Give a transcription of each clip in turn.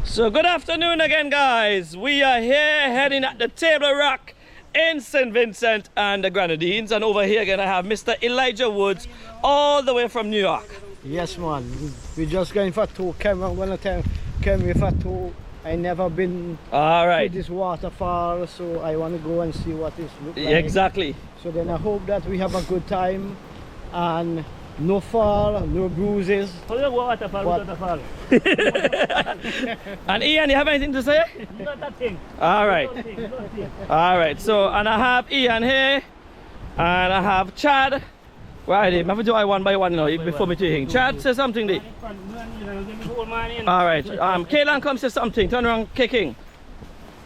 So good afternoon again, guys. We are here heading at the Table Rock in St. Vincent and the Grenadines, and over here again I have Mr. Elijah Woods all the way from New York. Yes, man. We're just going for two. Came for two. I never been to this waterfall, so I want to go and see what it's look like. Exactly. So then I hope that we have a good time and no fall, no bruises. Waterfall. And Ian, you have anything to say? Not a thing. All right. All right. So, and I have Ian here, and I have Chad. Right, I have to do I one by one now before me to hang. Chad, say something, Dick. All right. Kaylan, come say something. Turn around, kicking.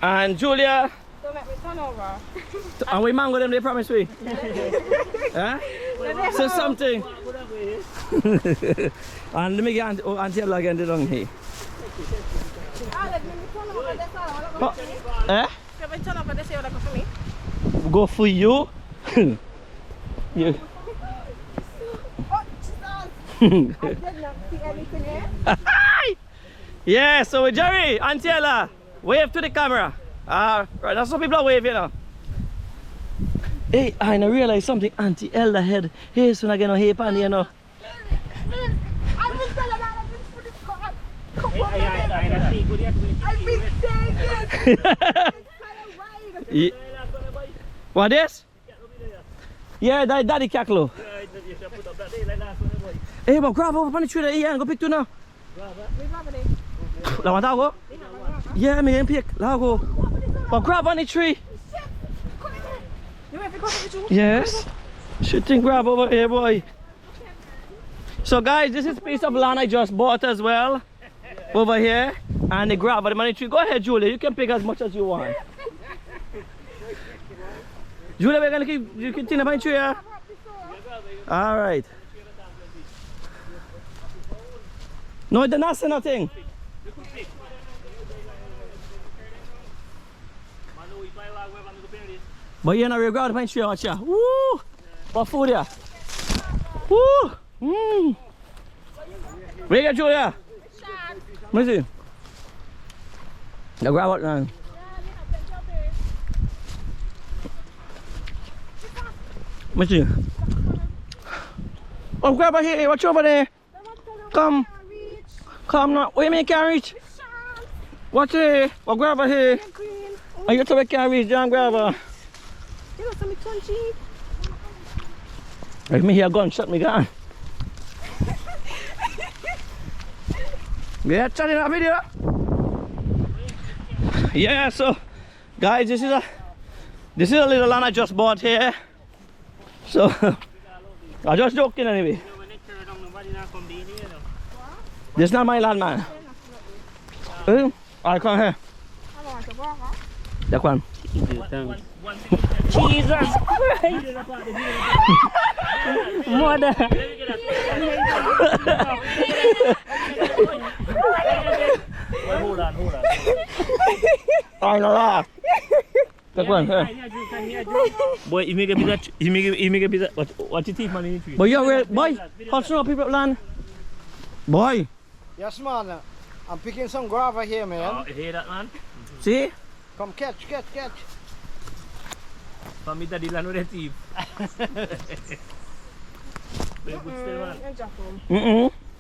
And Julia. Don't let me turn over. And we mango them, they promise we. Huh? Say something. And let me get Auntie Ella again down here. Eh? Go for you. You. I did not see anything here. Yeah, so Jerry, Auntie Ella, wave to the camera. Right, that's some people are waving, you know. Hey, I realize something. Auntie Ella had hair soon again on here, pan, you know. I've been telling her I've been for this car. Come on, I've been saying it. What this? Yeah, daddy Kaklo. Hey, but grab over on the tree there, Ian, go pick two now. La want to go? Yeah, me and pick. La go. But grab on the tree. Yes. Shooting grab over here, boy. So guys, this is a piece of land I just bought as well. Over here. And the grab on the money tree. Go ahead, Julia. You can pick as much as you want. Julia, we're gonna keep you continue by the tree, yeah? Alright. No, they're not saying nothing. But you're not really grab the pine tree, watch ya. Woo! What food ya? Woo! Mmm! Where you, Julia? Let me see. Now grab what now? Let me see. Oh, grab it here. Watch over there. Come. Come now. Wait a minute, can't reach. Watch it. Oh, grab it here. Oh, you tell can't reach. John, grab her. You know something crunchy? Let me hear a gunshot, me gun. Yeah, chat in that video. Yeah, so guys, this is a little land I just bought here. So I just joking anyway. This is not my land, man. I come here. That one. Jesus Christ! Mother! Hold on. I know. That one, here. Boy, you make a bit of what you think, man? Boy, you're real, boy. How's some people land? Boy. Yes, man. I'm picking some guava here, man. Oh, you hear that, man? See? Come catch. For me, daddy land with a thief.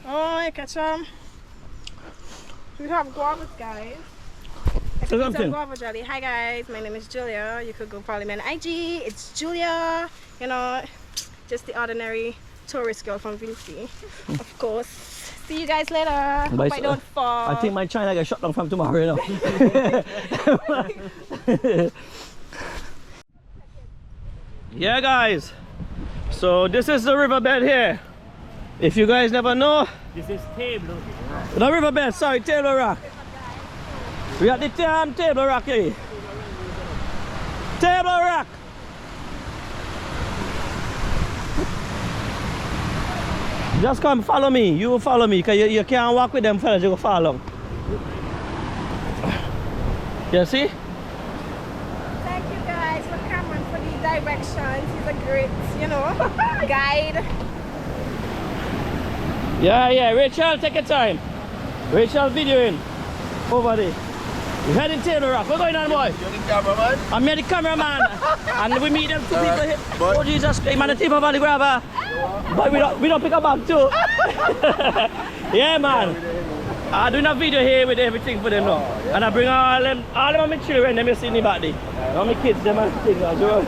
Oh, you catch some. We have guavas, guys. Say something. Guava jelly. Hi guys, my name is Julia. You could go follow me on IG. It's Julia. You know, just the ordinary tourist girl from Vinci. Of course. See you guys later. Hope I don't fall. I think my China get shut down from tomorrow, you know. Yeah, guys. So this is the riverbed here. If you guys never know, This is table. the riverbed. Sorry, Table Rock. We at the Table Rock here. Table Rock. Just come follow me. You follow me, because you can't walk with them fellas, you go follow. You see? Thank you guys for Cameron for the directions. He's a great, guide. Yeah, Rachel, take your time. Rachel videoing. over there. We're heading to the rock. What's going on, boy? You're the cameraman? I'm here the cameraman. And we meet them two people here. Oh, Jesus. Hey, man, the thief over the grabber. But we don't pick up back too. Yeah, man. I'm doing a video here with everything for them now. And I bring all them of my children, them you see in the back there. All my kids, them and things as well.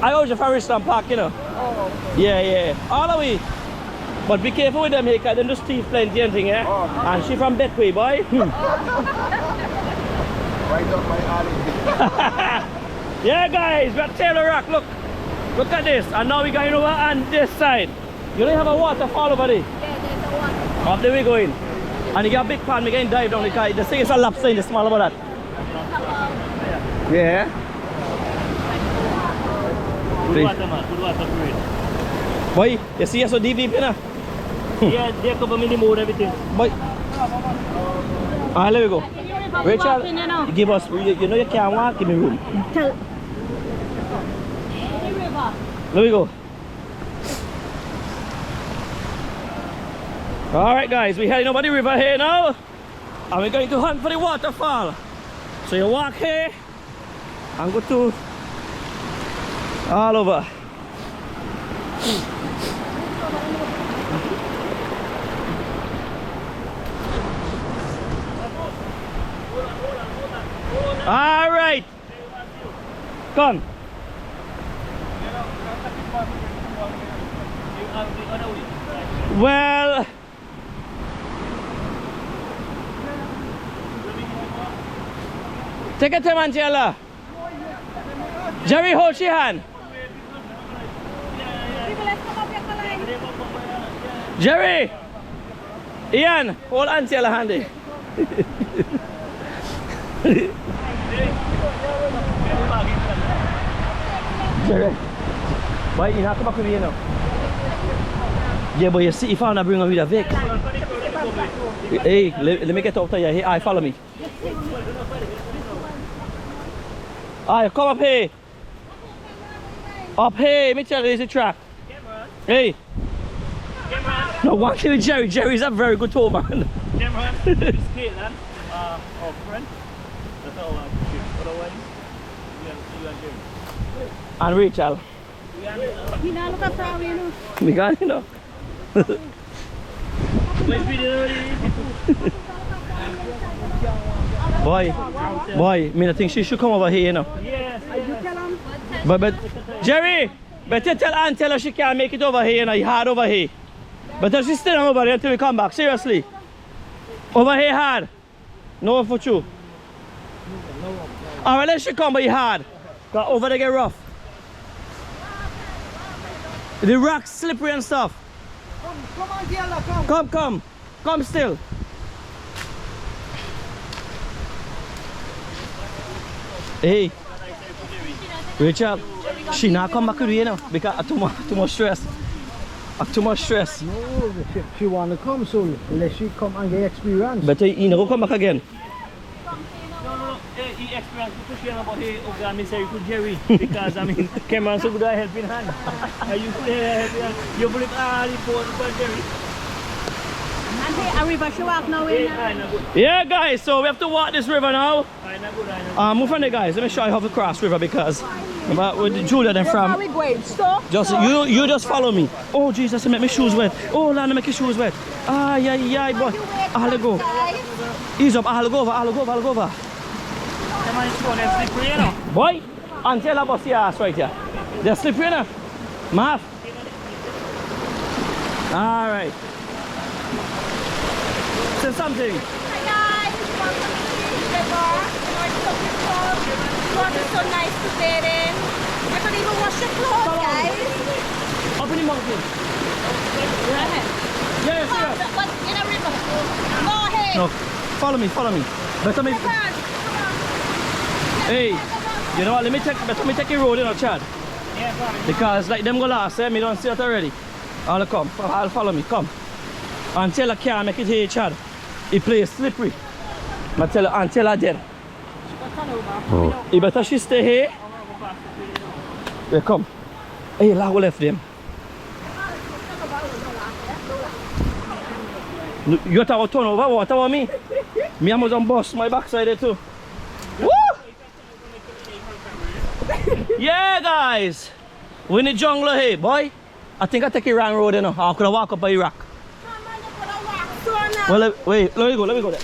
I always from Richland Park, you know. Oh. Yeah. All the way. But be careful with them here, because they just thief plenty and thing, yeah? And she from Betway, boy. Right up my alley. Yeah, guys, we're at Taylor Rock. Look at this. And now we're going over on this side. You don't have a waterfall over there? Yeah, there's a waterfall. Up there we going. And you got a big pan, we can dive down because the thing is a lobster in the small about that. Yeah. Good water, man. Good water for it. Boy, you see us so deep, you know? Yeah, they cover me the mood, everything. Boy. Alright, there we go. Rachel, you give us, you know you can't walk, give me room. There we go. Alright guys, we're heading over the river here now. And we're going to hunt for the waterfall. So you walk here and go to all over. Alright. Come. Well, take a time, Angela. Jerry, hold your hand. Jerry, Ian, hold Angela handy. Jerry, why you not come back with me, you know? Yeah, but you see, if I want to bring her with a Vic. Hey, let me get up to you. Hey, I follow me. Aye, come up here. Up here, let me tell you, there's a track. Hey. No, walk with Jerry. Jerry's a very good tour man. Cameron, Caitlin, our friend. That's all I shoot. Otherwise, you and Jerry. And Rachel. We not look at from you know. We got you know. Boy, me I think she should come over here, you know. Yes. But Jerry, better tell Aunt tell her she can't make it over here, you know, it's hard over here. Better she stay over here until we come back, seriously. Over here hard. No for you. Alright, let she come, but it's hard. Cause over there get rough. The rocks slippery and stuff. Come on, Diala, come. Come still. Hey, Rachel, she not come back with you know because too much stress. Too much stress. No, she want to come, so let she come and get experience. Better you never come back again. No. He experienced pushing about here over and say you could Jerry because I mean Cameron so good at helping hand. You could help you put it all for Jerry. And hey, a river she walk now in. Yeah guys, so we have to walk this river now. Move from there guys, let me show you how to cross river because with Julia then from we going? So? just you just follow me. Oh Jesus, make my shoes wet. Oh Lord, make your shoes wet. Ah yeah boy. I'll go. Ease up, I'll go over. Boy, until I bust your ass right here. They're slippery enough. Math. Alright. Say something. Hi guys, welcome to the river. You know, it's so beautiful. The water is so nice to bathe in. I could even wash your clothes, guys. Open the mountain. Go ahead. Yeah, But in a river. Go ahead. No, follow me. Better me. Hey, you know what? Let me take the road, you know, Chad. Yeah, because like them go last, me don't see it already. I'll come. I'll follow me. Come. Until I can't make it here, Chad. It plays slippery. I tell her until I did. You better she stay here. Yeah, come. Hey, Lago left them. You have to turn over water with me? Me, I must bust my backside there too. Woo! Yeah, guys. We in the jungle here, boy. I think I take a wrong road, you know. I could have walked up by Iraq. Well, wait, let me go there.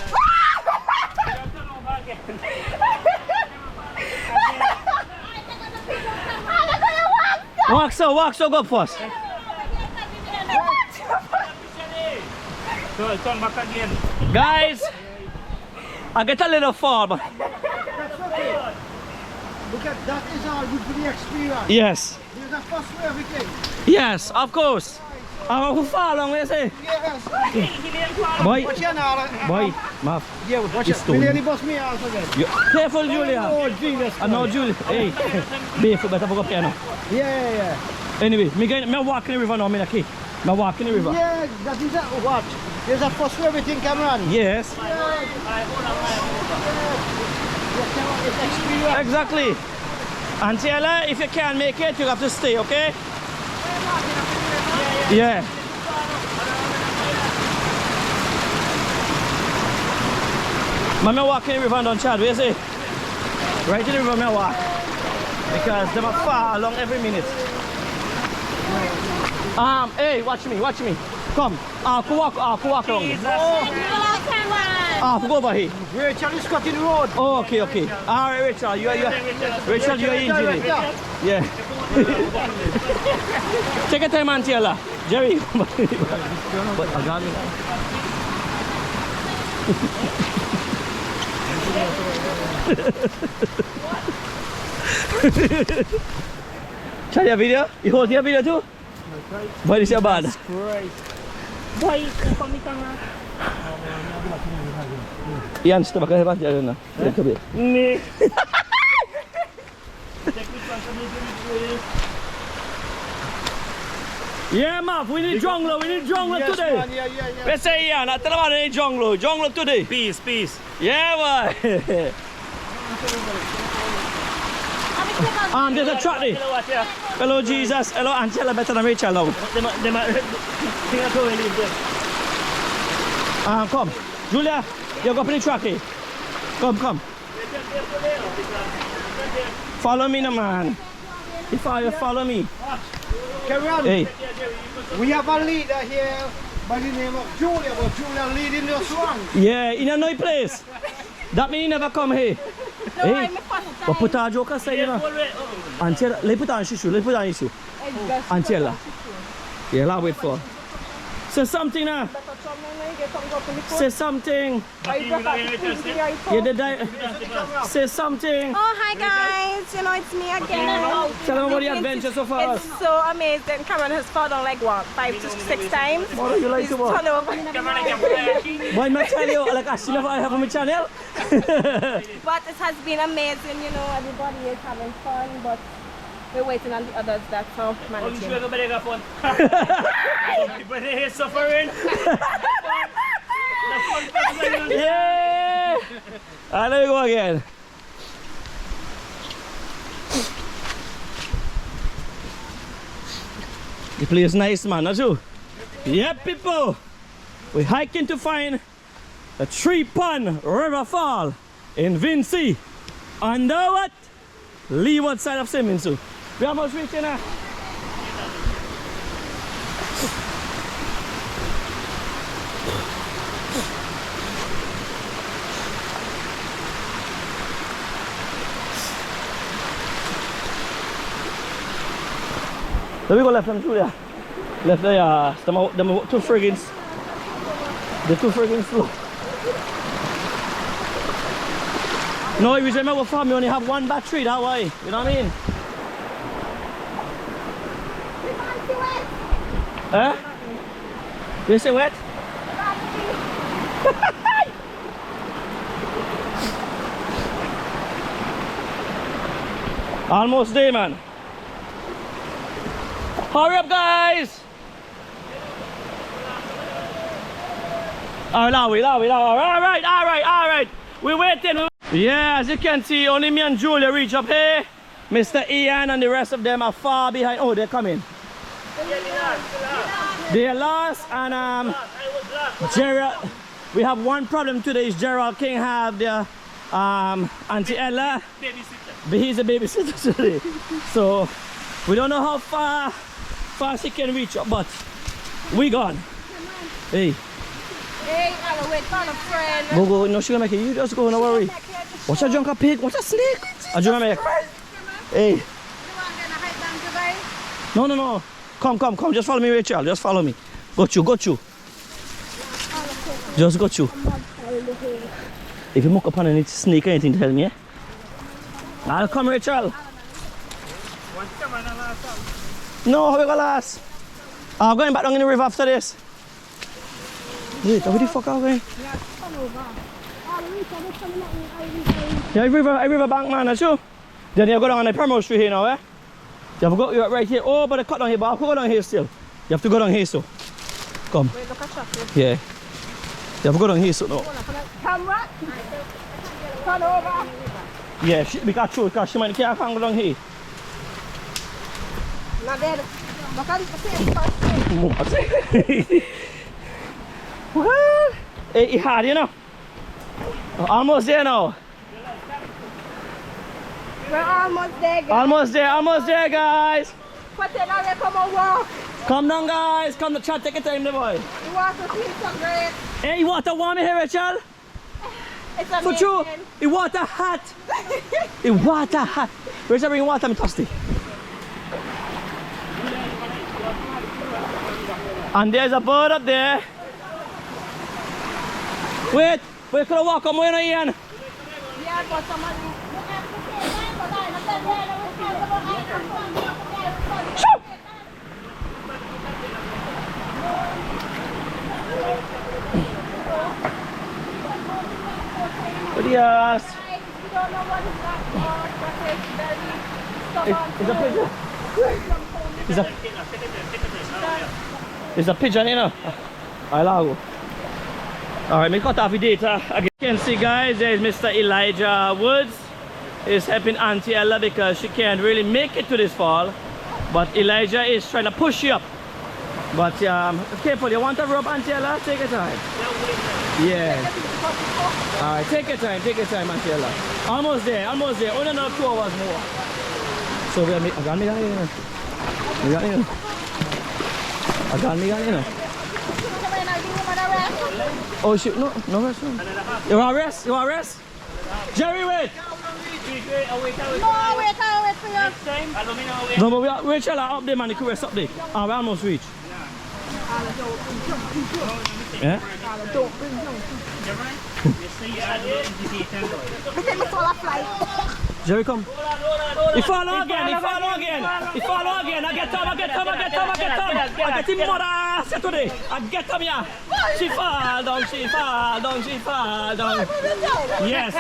Walk so go first. Turn back again. Guys, I get a little fall, but Look at that is all good for the experience. yes. There's a first way everything. Yes, of course. I'm going to fall along, you say. Yes. Boy, Watch your now. boy, Mav. Yeah, watch It's it. stone. Will you bust me out again? Careful, Julia. Oh, Jesus. I know, Julia. Hey, barefoot, better go up here now. Yeah. Anyway, me walk in the river now, me okay. Me walk in the river. Yeah, that is a what? There's a first way everything can run. Yes. It's experience. Exactly. And Taylor, if you can't make it, you have to stay, okay? Yeah. I'm walking in the river down Chad, where you say? Right in the river, I walk. Because they are far along every minute. Hey, watch me. Come. Go walk along. Go over here. Rachel is cutting the road. Oh, okay. Alright, Rachel, you are injured. Yeah. Take your time, Auntie Ella. Jerry. But I got it. Try your video? You hold your video too? What is your bad? Boy, kung ni kang Ian, stop ka ba diyan na? Dito ba? ni. Yeah, Mav, we need jungle today. Man, yeah. Let's say Ian, I tell about any jungle today. Peace. Yeah, boy. There's a truck there. Hello, Jesus. Hello, Angela, better than Rachel now. Come. Julia, you go up in the truck here. Come. Follow me, no man. If you follow me. Cameron, Hey. we have a leader here by the name of Julia, but Julia leading this one. Yeah, in a new place. That means you never come here. No, Hey. I'm a first But time. put a joke aside, you know. Angela, let's put on issue. Angela. Yeah, I'll wait for. Say something now. Say something. Yeah, say something. Oh, hi guys. You know, it's me again. Tell them about the adventure so far. It's so amazing. Cameron has fallen down like what, 5 to 6 times? What do you like He's to watch? turned over. Why not tell you? Like I see never I have on my channel. But it has been amazing, you know, everybody is having fun, but we're waiting on the others, that's how managing. People here suffering. Yeah. Alright, let me go again. The place is nice, man, not you? Yeah, people. We're hiking to find the 3-pond river fall in Vincent. Under what? Leeward side of Simmons. So we almost reaching now. Let me go left and through there. Left there, them 2 friggins. The 2 friggins slow. No, if you remember farm, you only have 1 battery, that way. You know what I mean? Huh? You say wet? Almost there, man. Hurry up, guys! Alright. We're waiting. Yeah, as you can see, only me and Julia reach up here. Mr. Ian and the rest of them are far behind. Oh, they're coming. They're lost and Gerald, we have one problem today. Is Gerald King have the Auntie Ella? Babysitter. He's a babysitter today. So we don't know how far she can reach up, but we gone. Hey. Hey, I'll wait for a friend. Go, no, she gonna make it. You just go, no worry. What's a drunk pig? What's a snake? A drunk make. Hey. No. Come. Just follow me, Rachel. Just follow me. Got you. Just got you. If you muck up on any snake or anything, tell me, eh? I'll come, Rachel. No, how we gonna last? I'm going back down in the river after this. Wait, where the fuck are we going? Yeah, river bank, man, that's you. Then you go down on the Primrose Street here now, eh? You have to go right here. Oh, but I cut down here, but I'll go down here still. You have to go down here, so. Come. Wait, look at chocolate. Yeah. You have to go down here, so no. Camera. Turn over. Yeah, because she might can't go down here. Not dead. Look at the same. What? It's hard, you know. Almost there now. We're almost there, guys. Almost there, guys. But then now we come and walk. Come down, guys. Come to chat. Take your time, the boy. The water feels so great. Hey, water warm here, Rachel. It's For amazing. true. The water hot. The water hot. Rachel, bring water. I'm thirsty. And there's a bird up there. Wait, could I walk on way now, Ian? Yeah, but someone... Shoo! What do you ask? We don't know what is that for, but it's very stubborn. It's a pigeon, you know. I'll go. Alright, me cut off the data. Again, you can see, guys, there's Mr. Elijah Woods. He's helping Auntie Ella because she can't really make it to this fall. But Elijah is trying to push you up. But careful, you want to rub Auntie Ella? Take your time. Yeah. Alright, take your time, Auntie Ella. Almost there. Only another 2 hours more. So we are I got me. Oh shit, no rest. You want rest? Jerry, wait! No, wait for you. No, but Rachel are up there, man. The crew is up there. We almost reach. Yeah? Jerry, come. He follow again. I get him mother set today. I get him here. She fall down. Yes.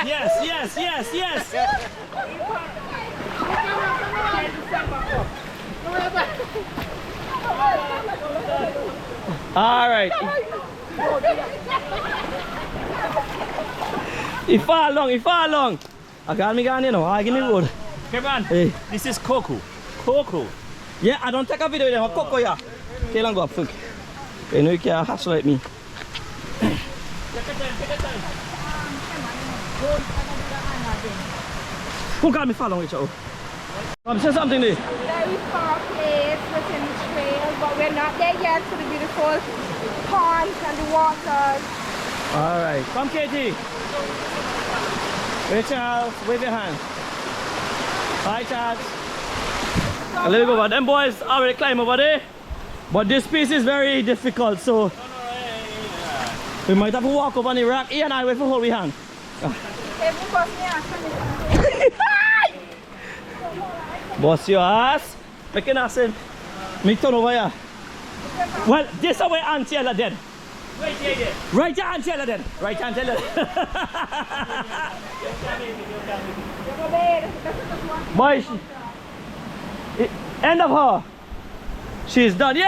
All right. He fall long. I got me gone, you know. I give me road. Come on. Hey. This is Coco. Coco. Yeah, I don't take a video of Coco, yeah. Okay, long go up, fuck. You know you can't hustle like me. Who got me following each other? Say something there. Very far place within the trail, but we're not there yet to the beautiful ponds and the waters. Alright, come Katie. Rachel, wave your hand. Hi Chad. Let me go over. Them boys already climb over there. But this piece is very difficult, so we might have to walk over on the rock. Ian and I wait for hold we hand. Boss your ass. Make an ass in. Me turn over here. Well, this is where Auntie Ella dead. Right here, Auntie Ella dead. Right Auntie Ella. Boy, end of her. She's done. Yay!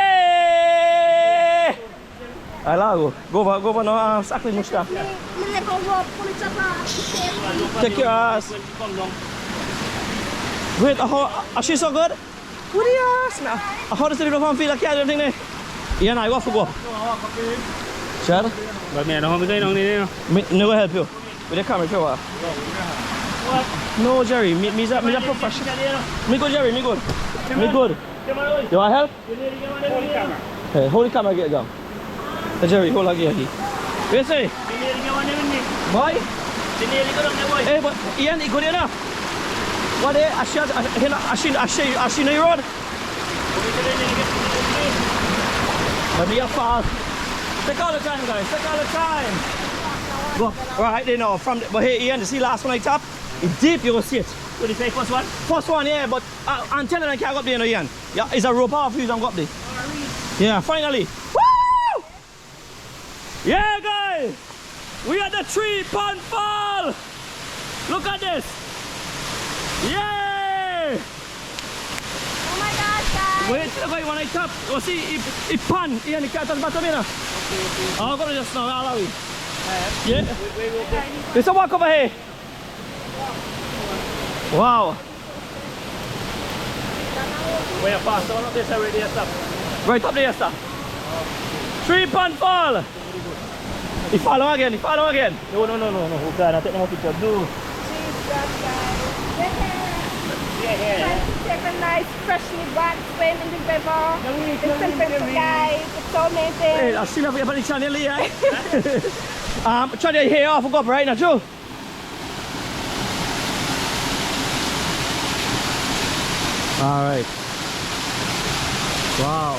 I love go over now. Exactly much stuff. Take your ass. Wait, is she so good? What do you ask now? How does the little one feel like everything there? Yeah, I go for go. Chad? But me, I don't have to go down there. Me go help you with the camera shower. What? No, Jerry, me's a professional. Me good, Jerry, me good. Me good. You want help? Hold the camera. Hey, hold the camera, get it down. Hey, Jerry, hold again. What you say? Boy? Hey, but Ian, you go there now. What there? I see the road. Let me get fast. Take all the time, guys. Take all the time. Go. Right there now. But hey, Ian, you see last one I tap? It's deep, you will see it. What do you say, first one? First one, yeah, but I'm telling you, I can't go up there, no, Ian. Yeah, it's a rope off you, don't go up there. Yeah, finally. Woo! Yeah, guys. We at the 3-pond fall. Look at this. Yay! Oh my God, guys! Wait, when I tap, you see, it pan. Ian, you can't touch bottom here. I'm going to just now, allow it. Yeah? There's a walk over here. Wow. Wait, faster one up this already, stop. Right up there, sir. 3-pond fall. He follow again, he follow again. No. Oh God, I take no picture. Do. Jesus, guys. Yeah. Time to take a nice, freshly back swim in the river. It's simple, guys. It's so amazing. Hey, I'll see if I can channel here. Try to hair off and go up right now, Joe. All right. Wow.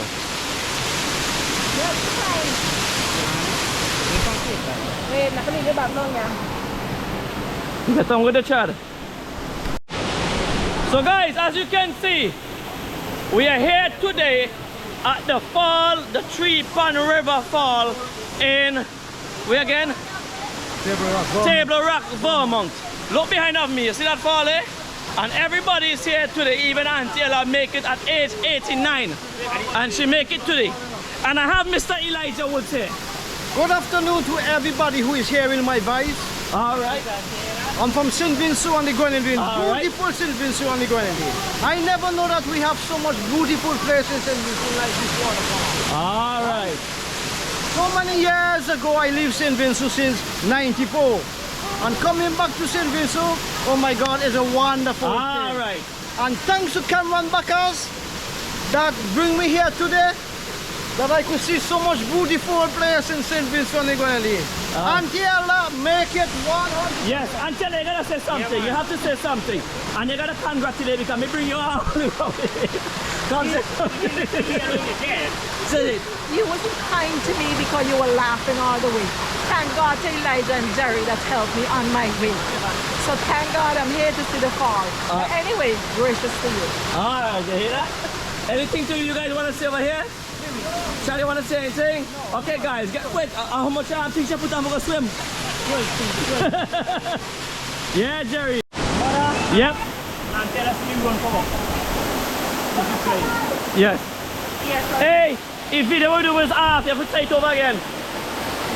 Wait, nakalili ba ang niya? Get on with the chat. So guys, as you can see, we are here today at the fall, the 3-pond river fall in, where again? Table Rock, Vermont. Look behind of me, you see that fall eh? And everybody is here today, even Auntie Ella make it at age 89. And she make it today. And I have Mr. Elijah Woods here. Good afternoon to everybody who is hearing my voice. All right. I'm from St. Vincent and the Grenadines. Right. Beautiful St. Vincent and the Grenadines. I never know that we have so much beautiful places in St. Vincent like this waterfall. All right. So many years ago I lived St. Vincent since '94. And coming back to St. Vincent, oh my God, is a wonderful All thing. right. And thanks to Cameron Backers that bring me here today, that I could see so much beautiful place in St. Vincent and the Grenadines. Auntie Ella, make it 100. Yes, Auntie Ella, you gotta say something. You have to say something. And you gotta congratulate because me bring you all the way. Come say something. Say it. You wasn't kind to me because you were laughing all the way. Thank God to Elijah and Jerry that helped me on my way. So thank God I'm here to see the fall. But anyway, gracious to you. Alright, you hear that? Anything to you guys want to say over here? Charlie, want to say anything? Okay, guys, wait, how much things you put on for a swim? Yeah, Jerry. Yep. And tell us you run for Yes. Yes, Hey, if video we do is off, you have to say it over again.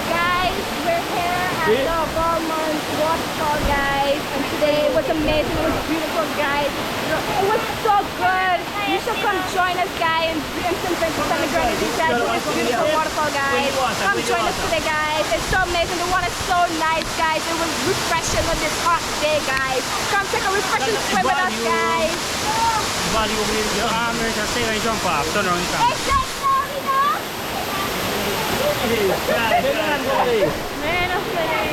guys, we're here at the Vermont Waterfall, guys, and today was amazing. It was beautiful, guys. It was so good. You should come join us, guys, in St. Vincent and the Grenadines, guys, with this beautiful waterfall, guys. Come join us today, guys. It's so amazing. The water's so nice, guys. It was refreshing on this hot day, guys. Come take a refreshing swim with us, guys. Body over your arm and just say when you jump off. Turn around your It's that sorry, no? Man, I'm kidding.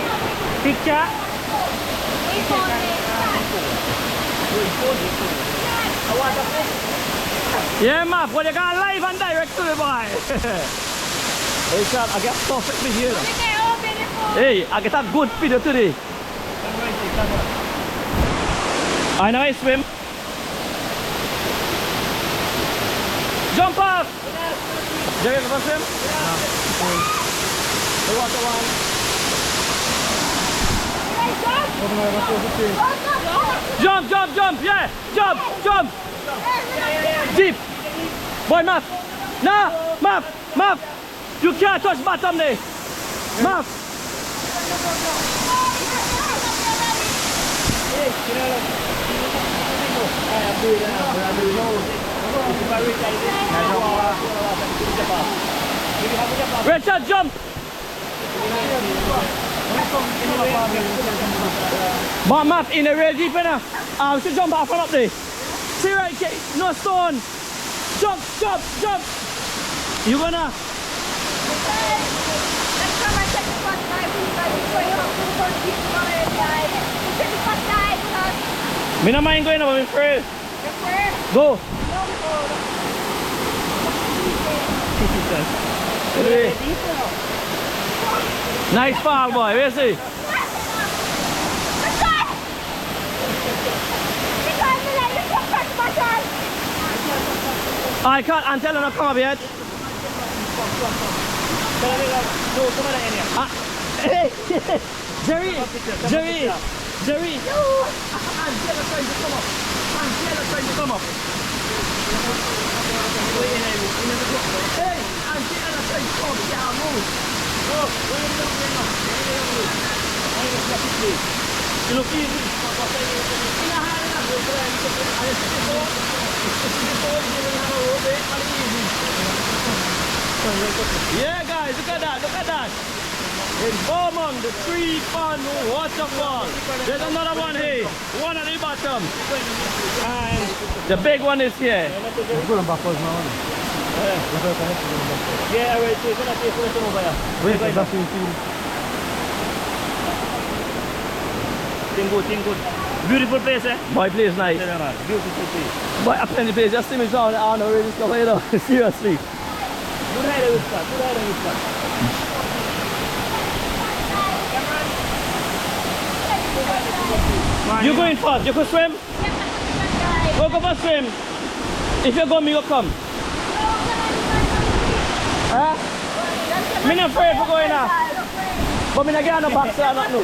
Picture. Yeah, Map, well, you got live and direct to the boy. Hey, Chad, I get perfect video. Hey, I get a good video today. I know I swim. Jump off! Jerry, you want to swim? The water one. Jump, jump, jump, yeah! Jump, jump! Deep! Boy, Map! No! Map! You can't touch bottom there! Map! Richard, jump! But Matt, in the real deep enough. We should jump off from up there. See right, no stone. Jump, jump, jump. You gonna? Me not mind going up, I'm afraid. Go. Nice fall, boy. Where's he? I can't until I'm not come up yet. Hey, Jerry, Jerry, Jerry. Angela trying to come up. Angela trying to come up. Hey, Angela trying to come up. Yeah, move. You look easy. Yeah, guys, look at that, look at that. In Beaumont, the 3-pond waterfall. There's another one here, one at the bottom. And the big one is here. Yeah, right, so you're gonna take for the over here. Wait, that's good. Beautiful place, eh? Boy, place nice. Beautiful place. Boy, I play the place, just see me down, I don't know where this stuff is, though. Seriously. Good rider with that, good rider with that. You going first, you can swim? Go for swim. If you go, me go come. Huh? Me not afraid for going now. But me not get on the back, so I don't know.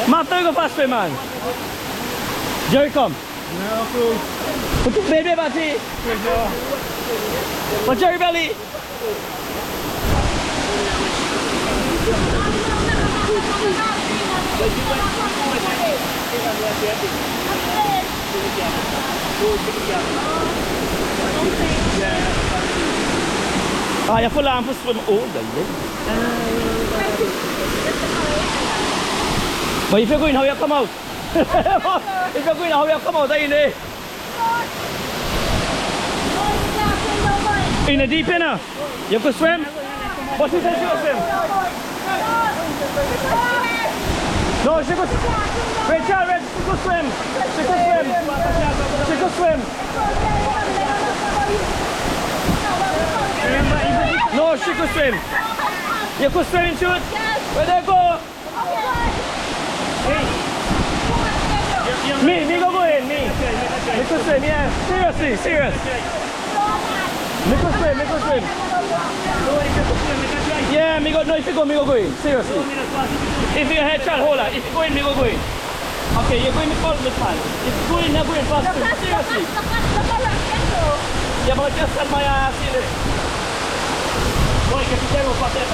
Matt, go fast, man. Jerry, come. No, cool. Put your baby back here. But Jerry belly. Ah, you full on for swim. Oh, but if you're going, how you come out? If you're going, how you come out? In there. In the deep end, you can swim. What she said she will swim? No, she could. Rachel, she could swim. She could swim. She could swim. No, she could swim. You could swim and shoot. Where they go? Me go in, me. Me could swim, yeah. Seriously, serious. Me could swim. Yeah, me go, no, if you go, me go in. Seriously. If you head child, hold on. If you go in, me go in. Okay, you're going to follow me, man. If you go in, you're going fast. Seriously. Yeah, but just stand my ass in it. Boy, que fizeram o papel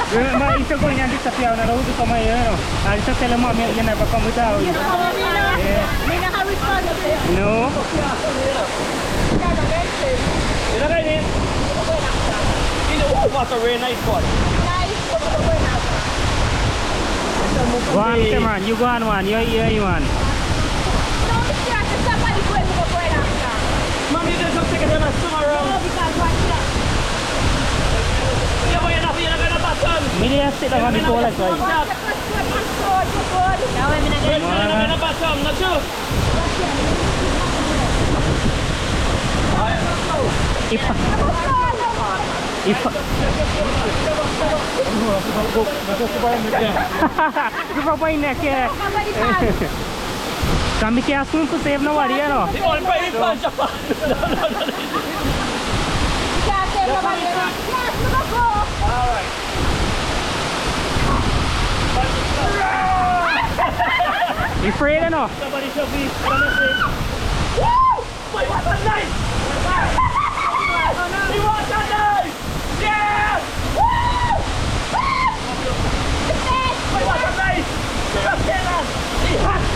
Mas isso eu ganhei dessa piada na rua do tamanho, não? Aí só tem uma minha na para mudar hoje. No. What a very nice spot. One, come on, you go on one, you're here, you one. Mommy, there's something in the swim around. Yeah, but you're not going to bottom. Maybe I sit on the pole like right. You're not going to bottom, not you? Kami kaya assume ko save na wali ano. The only private punch up. Alright. You afraid ano? Somebody should be woo! Wait, what's that nice? He wants that nice! Yeah! Woo! Wait, what's that nice? Just get on! He has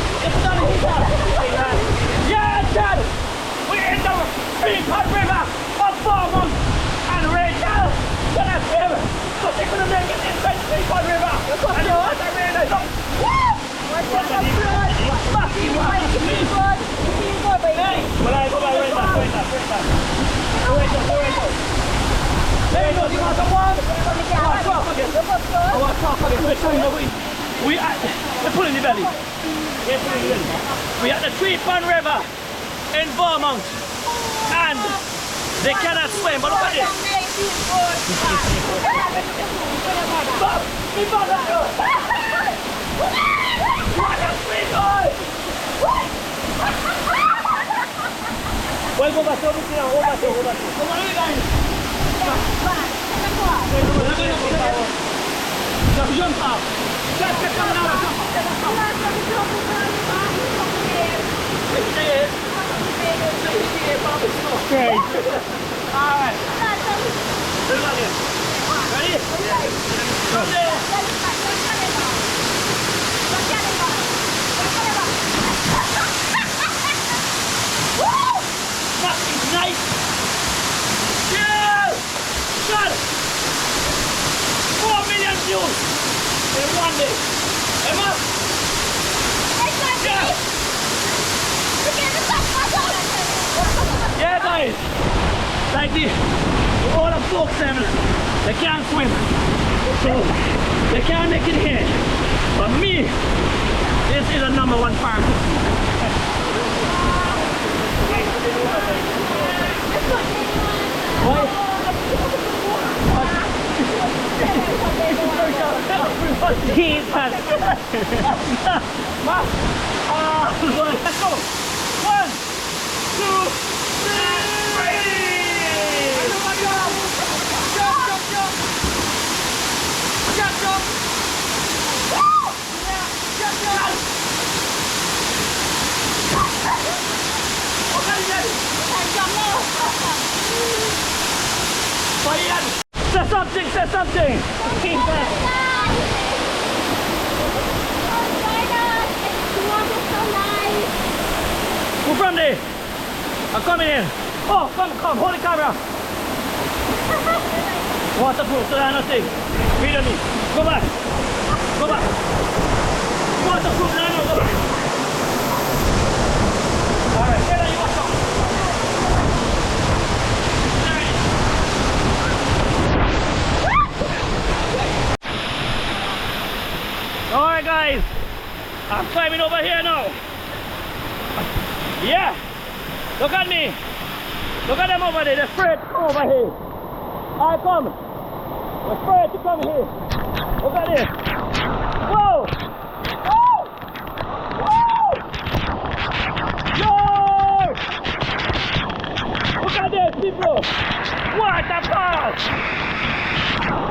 Fun River. And the water rain is up. Well, I go back, wait up. There you go, you want someone? I want to talk again. We're pulling the belly. We at the Three Pond River in Vermont. And they cannot swim, but look at this. What a sweet boy! Well, go back, go back. Come on, you guys. Jump out. Great. All right. Ready? Come there. That is nice. Yeah. Shot. 4 million views in one day. Emma? Yeah, guys. Like all the folks, they can't swim. So they can't make it here. But me, this is a #1 farm. Jesus! Let's go! 1, 2, 3! Say something! Who from there? I'm coming in. Oh, come, hold the camera. Waterfall, so I nothing. Wait on me. Go back. Waterfall, no, go back. Alright, here you watch out. Alright guys, I'm climbing over here now. Yeah, look at me. Look at them over there, they're afraid to come over here. I come. They're afraid to come here. Look at this. Whoa! Yo! Look at this, people. What a pass!